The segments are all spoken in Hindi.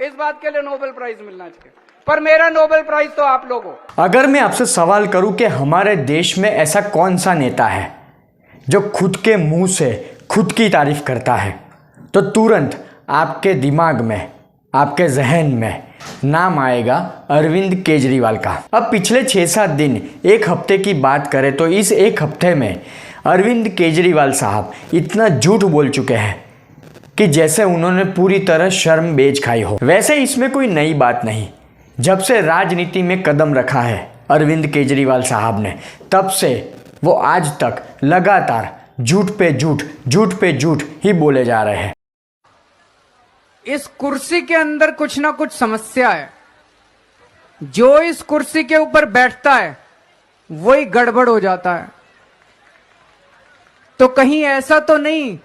इस बात के लिए नोबेल प्राइज मिलना चाहिए, पर मेरा नोबेल प्राइज तो आप लोगों। अगर मैं आपसे सवाल करूं कि हमारे देश में ऐसा कौन सा नेता है जो खुद के मुंह से खुद की तारीफ करता है, तो तुरंत आपके दिमाग में, आपके जहन में नाम आएगा अरविंद केजरीवाल का। अब पिछले 6-7 दिन, एक हफ्ते की बात करें तो इस एक हफ्ते में अरविंद केजरीवाल साहब इतना झूठ बोल चुके हैं कि जैसे उन्होंने पूरी तरह शर्म बेच खाई हो। वैसे इसमें कोई नई बात नहीं, जब से राजनीति में कदम रखा है अरविंद केजरीवाल साहब ने, तब से वो आज तक लगातार झूठ पे झूठ, झूठ पे झूठ ही बोले जा रहे हैं। इस कुर्सी के अंदर कुछ ना कुछ समस्या है। जो इस कुर्सी के ऊपर बैठता है वही गड़बड़ हो जाता है। तो कहीं ऐसा तो नहीं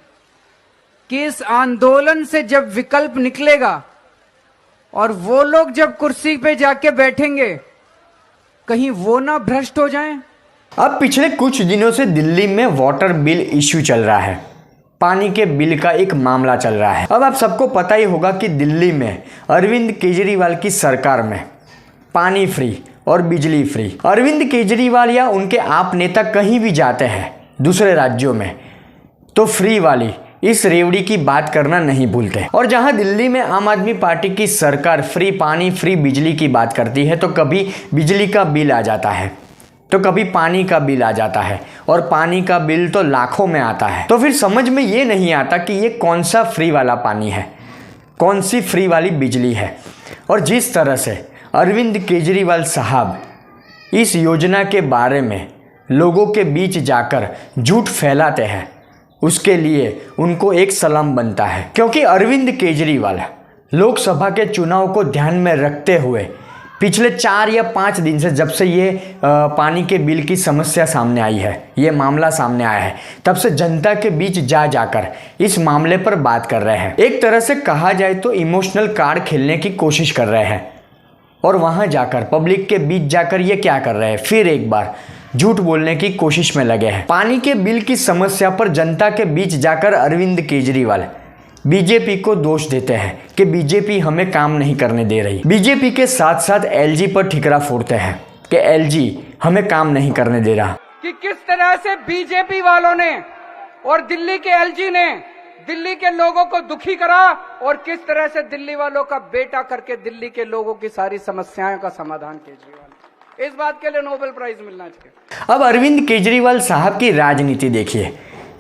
कि इस आंदोलन से जब विकल्प निकलेगा और वो लोग जब कुर्सी पे जाके बैठेंगे, कहीं वो ना भ्रष्ट हो जाएं? अब पिछले कुछ दिनों से दिल्ली में वाटर बिल इश्यू चल रहा है, पानी के बिल का एक मामला चल रहा है। अब आप सबको पता ही होगा कि दिल्ली में अरविंद केजरीवाल की सरकार में पानी फ्री और बिजली फ्री। अरविंद केजरीवाल या उनके आप नेता कहीं भी जाते हैं दूसरे राज्यों में, तो फ्री वाली इस रेवड़ी की बात करना नहीं भूलते। और जहां दिल्ली में आम आदमी पार्टी की सरकार फ्री पानी, फ्री बिजली की बात करती है, तो कभी बिजली का बिल आ जाता है, तो कभी पानी का बिल आ जाता है, और पानी का बिल तो लाखों में आता है। तो फिर समझ में ये नहीं आता कि ये कौन सा फ्री वाला पानी है, कौन सी फ्री वाली बिजली है। और जिस तरह से अरविंद केजरीवाल साहब इस योजना के बारे में लोगों के बीच जाकर झूठ फैलाते हैं, उसके लिए उनको एक सलाम बनता है। क्योंकि अरविंद केजरीवाल लोकसभा के चुनाव को ध्यान में रखते हुए पिछले 4 या 5 दिन से, जब से ये पानी के बिल की समस्या सामने आई है, ये मामला सामने आया है, तब से जनता के बीच जाकर इस मामले पर बात कर रहे हैं। एक तरह से कहा जाए तो इमोशनल कार्ड खेलने की कोशिश कर रहे हैं, और वहां जाकर पब्लिक के बीच जाकर ये क्या कर रहे हैं, फिर एक बार झूठ बोलने की कोशिश में लगे हैं। पानी के बिल की समस्या पर जनता के बीच जाकर अरविंद केजरीवाल बीजेपी को दोष देते हैं कि बीजेपी हमें काम नहीं करने दे रही। बीजेपी के साथ साथ एलजी पर ठिकरा फोड़ते हैं कि एलजी हमें काम नहीं करने दे रहा। कि किस तरह से बीजेपी वालों ने और दिल्ली के एलजी ने दिल्ली के लोगों को दुखी करा, और किस तरह से दिल्ली वालों का बेटा करके दिल्ली के लोगों की सारी समस्याओं का समाधान केजरीवाल। इस बात के लिए नोबेल प्राइज मिलना चाहिए। अब अरविंद केजरीवाल साहब की राजनीति देखिए,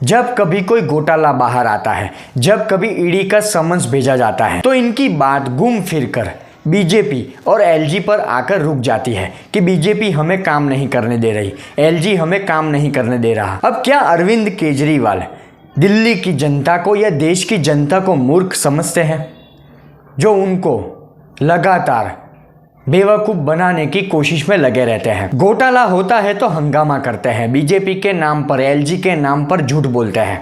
जब कभी कोई घोटाला बाहर आता है, जब कभी ईडी का समन्स भेजा जाता है, तो इनकी बात घूम फिर कर बीजेपी और एलजी पर आकर रुक जाती है कि बीजेपी हमें काम नहीं करने दे रही, एलजी हमें काम नहीं करने दे रहा। अब क्या अरविंद केजरीवाल दिल्ली की जनता को या देश की जनता को मूर्ख समझते हैं, जो उनको लगातार बेवकूफ़ बनाने की कोशिश में लगे रहते हैं? घोटाला होता है तो हंगामा करते हैं, बीजेपी के नाम पर, एलजी के नाम पर झूठ बोलते हैं,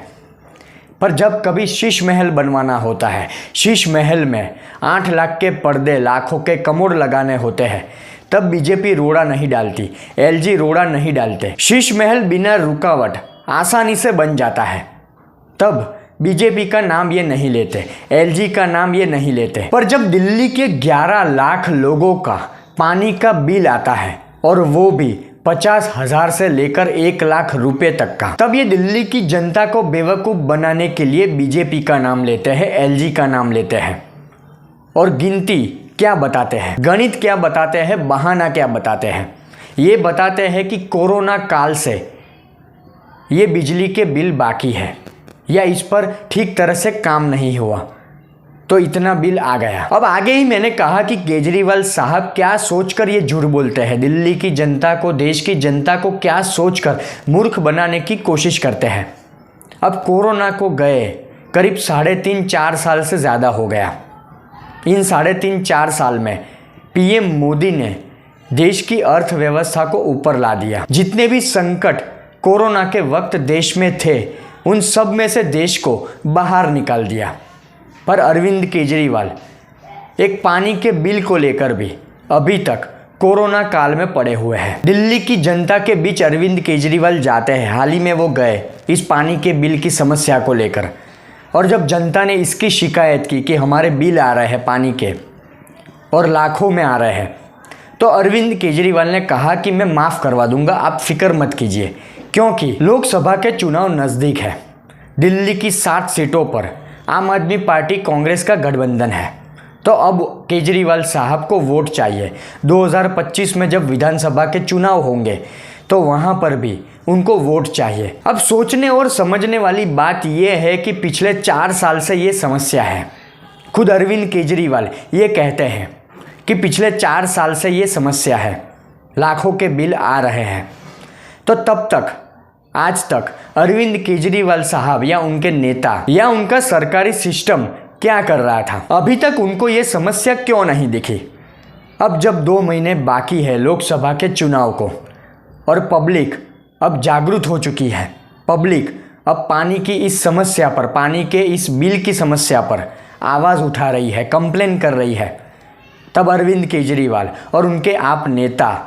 पर जब कभी शीश महल बनवाना होता है, शीश महल में 8 लाख के पर्दे, लाखों के कमोड लगाने होते हैं, तब बीजेपी रोड़ा नहीं डालती, एलजी रोड़ा नहीं डालते। शीश महल बिना रुकावट आसानी से बन जाता है, तब बीजेपी का नाम ये नहीं लेते, एलजी का नाम ये नहीं लेते। पर जब दिल्ली के 11 लाख लोगों का पानी का बिल आता है, और वो भी 50,000 से लेकर 1 लाख रुपए तक का, तब ये दिल्ली की जनता को बेवकूफ़ बनाने के लिए बीजेपी का नाम लेते हैं, एलजी का नाम लेते हैं, और गिनती क्या बताते हैं, गणित क्या बताते हैं, बहाना क्या बताते हैं। ये बताते हैं कि कोरोना काल से ये बिजली के बिल बाकी है, या इस पर ठीक तरह से काम नहीं हुआ, तो इतना बिल आ गया। अब आगे ही मैंने कहा कि केजरीवाल साहब क्या सोचकर ये झूठ बोलते हैं, दिल्ली की जनता को, देश की जनता को क्या सोचकर मूर्ख बनाने की कोशिश करते हैं। अब कोरोना को गए करीब 3.5-4 साल से ज़्यादा हो गया। इन 3.5-4 साल में पीएम मोदी ने देश की अर्थव्यवस्था को ऊपर ला दिया। जितने भी संकट कोरोना के वक्त देश में थे, उन सब में से देश को बाहर निकाल दिया। पर अरविंद केजरीवाल एक पानी के बिल को लेकर भी अभी तक कोरोना काल में पड़े हुए हैं। दिल्ली की जनता के बीच अरविंद केजरीवाल जाते हैं, हाल ही में वो गए इस पानी के बिल की समस्या को लेकर, और जब जनता ने इसकी शिकायत की कि हमारे बिल आ रहे हैं पानी के, और लाखों में आ रहे हैं। तो अरविंद केजरीवाल ने कहा कि मैं माफ़ करवा दूंगा, आप फिक्र मत कीजिए, क्योंकि लोकसभा के चुनाव नज़दीक है। दिल्ली की 60 सीटों पर आम आदमी पार्टी कांग्रेस का गठबंधन है। तो अब केजरीवाल साहब को वोट चाहिए। 2025 में जब विधानसभा के चुनाव होंगे तो वहाँ पर भी उनको वोट चाहिए। अब सोचने और समझने वाली बात यह है कि पिछले 4 साल से ये समस्या है। खुद अरविंद केजरीवाल ये कहते हैं कि पिछले 4 साल से ये समस्या है, लाखों के बिल आ रहे हैं। तो तब तक आज तक अरविंद केजरीवाल साहब या उनके नेता या उनका सरकारी सिस्टम क्या कर रहा था? अभी तक उनको ये समस्या क्यों नहीं दिखी? अब जब 2 महीने बाकी है लोकसभा के चुनाव को और पब्लिक अब जागरूक हो चुकी है, पब्लिक अब पानी की इस समस्या पर, पानी के इस बिल की समस्या पर आवाज़ उठा रही है, कंप्लेन कर रही है, तब अरविंद केजरीवाल और उनके आप नेता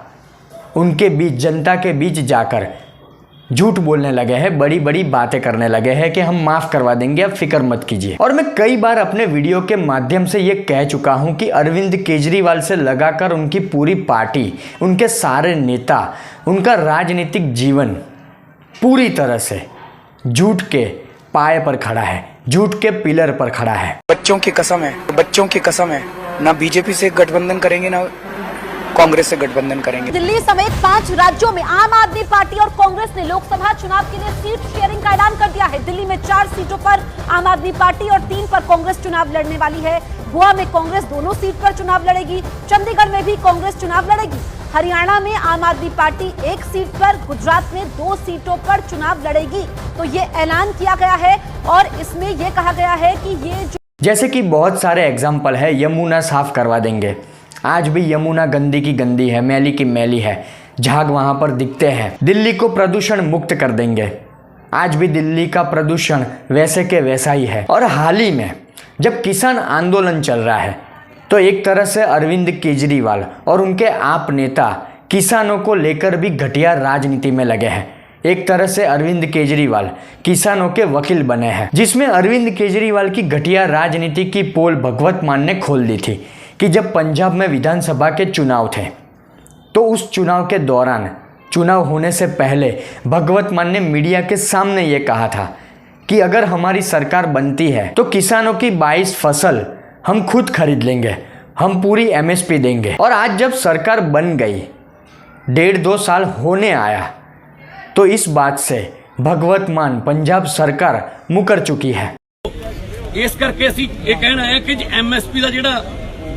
उनके बीच, जनता के बीच जाकर झूठ बोलने लगे हैं, बड़ी बड़ी बातें करने लगे हैं कि हम माफ़ करवा देंगे, अब फिक्र मत कीजिए। और मैं कई बार अपने वीडियो के माध्यम से ये कह चुका हूँ कि अरविंद केजरीवाल से लगाकर उनकी पूरी पार्टी, उनके सारे नेता, उनका राजनीतिक जीवन पूरी तरह से झूठ के पाए पर खड़ा है, झूठ के पिलर पर खड़ा है। बच्चों की कसम है, ना बीजेपी से गठबंधन करेंगे ना कांग्रेस से गठबंधन करेंगे। दिल्ली समेत 5 राज्यों में आम आदमी पार्टी और कांग्रेस ने लोकसभा चुनाव के लिए सीट शेयरिंग का ऐलान कर दिया है। दिल्ली में 4 सीटों पर आम आदमी पार्टी और 3 पर कांग्रेस चुनाव लड़ने वाली है। गोवा में कांग्रेस दोनों सीट पर चुनाव लड़ेगी। चंडीगढ़ में भी कांग्रेस चुनाव लड़ेगी। हरियाणा में आम आदमी पार्टी 1 सीट पर, गुजरात में 2 सीटों पर चुनाव लड़ेगी। तो ये ऐलान किया गया है और इसमें यह कहा गया है कि ये जैसे कि बहुत सारे एग्जाम्पल है, यमुना साफ करवा देंगे। आज भी यमुना गंदी की गंदी है, मैली की मैली है, झाग वहाँ पर दिखते हैं। दिल्ली को प्रदूषण मुक्त कर देंगे। आज भी दिल्ली का प्रदूषण वैसे के वैसा ही है। और हाल ही में जब किसान आंदोलन चल रहा है तो एक तरह से अरविंद केजरीवाल और उनके आप नेता किसानों को लेकर भी घटिया राजनीति में लगे हैं। एक तरह से अरविंद केजरीवाल किसानों के वकील बने हैं, जिसमें अरविंद केजरीवाल की घटिया राजनीति की पोल भगवत मान ने खोल दी थी कि जब पंजाब में विधानसभा के चुनाव थे तो उस चुनाव के दौरान, चुनाव होने से पहले भगवत मान ने मीडिया के सामने ये कहा था कि अगर हमारी सरकार बनती है तो किसानों की 22 फसल हम खुद खरीद लेंगे, हम पूरी MSP देंगे। और आज जब सरकार बन गई, 1.5-2 साल होने आया, तो इस बात से भगवत मान पंजाब सरकार मुकर चुकी है। इस करके ਅਸੀਂ ਇਹ ਕਹਿਣਾ ਹੈ ਕਿ MSP ਦਾ ਜਿਹੜਾ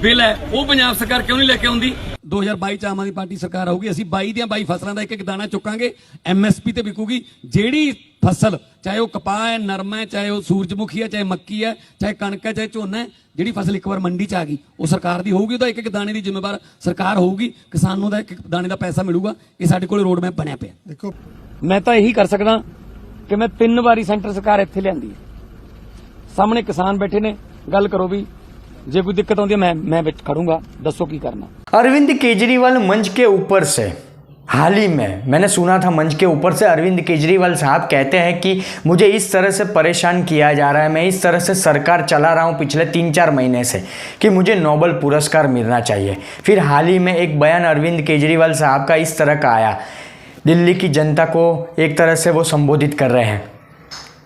ਬਿੱਲ ਹੈ ਉਹ ਪੰਜਾਬ ਸਰਕਾਰ ਕਿਉਂ ਨਹੀਂ ਲੈ ਕੇ ਆਉਂਦੀ। 2022 ਚ ਆਮ ਆਦਮੀ ਪਾਰਟੀ ਸਰਕਾਰ ਆਊਗੀ, ਅਸੀਂ 22 ਦੀਆਂ 22 ਫਸਲਾਂ ਦਾ ਇੱਕ ਇੱਕ ਦਾਣਾ ਚੁੱਕਾਂਗੇ, MSP ਤੇ ਵਿਕੂਗੀ। ਜਿਹੜੀ ਫਸਲ, ਚਾਹੇ ਉਹ ਕਪਾਹ ਹੈ, ਨਰਮਾ ਹੈ, ਚਾਹੇ ਉਹ ਸੂਰਜਮੁਖੀ ਹੈ, ਚਾਹੇ ਮੱਕੀ ਹੈ, ਚਾਹੇ ਕਣਕ ਹੈ, ਚਾਹੇ ਝੋਨਾ ਹੈ, ਜਿਹੜੀ ਫਸਲ ਇੱਕ ਵਾਰ ਮੰਡੀ ਚ ਆ ਗਈ ਉਹ ਸਰਕਾਰ ਦੀ ਹੋਊਗੀ, ਉਹਦਾ ਇੱਕ ਇੱਕ ਦਾਣੇ ਦੀ ਜ਼ਿੰਮੇਵਾਰ ਸਰਕਾਰ ਹੋਊਗੀ, ਕਿਸਾਨ ਨੂੰ ਦਾ ਇੱਕ ਇੱਕ ਦਾਣੇ ਦਾ ਪੈਸਾ ਮਿਲੂਗਾ। ਇਹ ਸਾਡੇ ਕੋਲ ਰੋਡ ਮੈਪ ਬਣਿਆ ਪਿਆ। ਦੇਖੋ ਮੈਂ ਤਾਂ ਇਹੀ ਕਰ ਸਕਦਾ ਕਿ ਮੈਂ 3 ਵਾਰੀ ਸੈਂਟਰ ਸਰਕਾਰ ਇੱਥੇ ਲਿਆਂਦੀ ਹੈ, ਸਾਹਮਣੇ ਕਿਸਾਨ ਬੈਠੇ ਨੇ, ਗੱਲ ਕਰੋ ਵੀ जे कोई दिक्कत होती है मैं खड़ूंगा, दसो की करना। अरविंद केजरीवाल मंच के ऊपर से, हाल ही में मैंने सुना था मंच के ऊपर से अरविंद केजरीवाल साहब कहते हैं कि मुझे इस तरह से परेशान किया जा रहा है, मैं इस तरह से सरकार चला रहा हूँ पिछले 3-4 महीने से कि मुझे नोबेल पुरस्कार मिलना चाहिए। फिर हाल ही में एक बयान अरविंद केजरीवाल साहब का इस तरह का आया, दिल्ली की जनता को एक तरह से वो संबोधित कर रहे हैं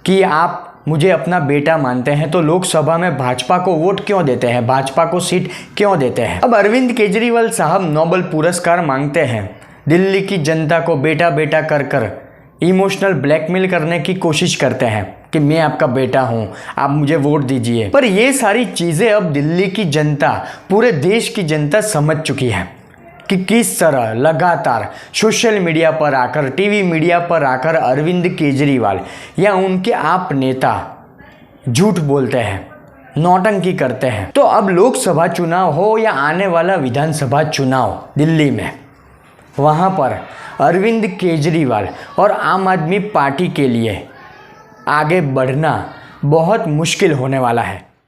कि आप मुझे अपना बेटा मानते हैं तो लोकसभा में भाजपा को वोट क्यों देते हैं, भाजपा को सीट क्यों देते हैं। अब अरविंद केजरीवाल साहब नोबेल पुरस्कार मांगते हैं, दिल्ली की जनता को बेटा बेटा कर कर इमोशनल ब्लैकमेल करने की कोशिश करते हैं कि मैं आपका बेटा हूं, आप मुझे वोट दीजिए। पर ये सारी चीज़ें अब दिल्ली की जनता, पूरे देश की जनता समझ चुकी है कि किस तरह लगातार सोशल मीडिया पर आकर, टीवी मीडिया पर आकर अरविंद केजरीवाल या उनके आप नेता झूठ बोलते हैं, नौटंकी करते हैं। तो अब लोकसभा चुनाव हो या आने वाला विधानसभा चुनाव दिल्ली में, वहाँ पर अरविंद केजरीवाल और आम आदमी पार्टी के लिए आगे बढ़ना बहुत मुश्किल होने वाला है।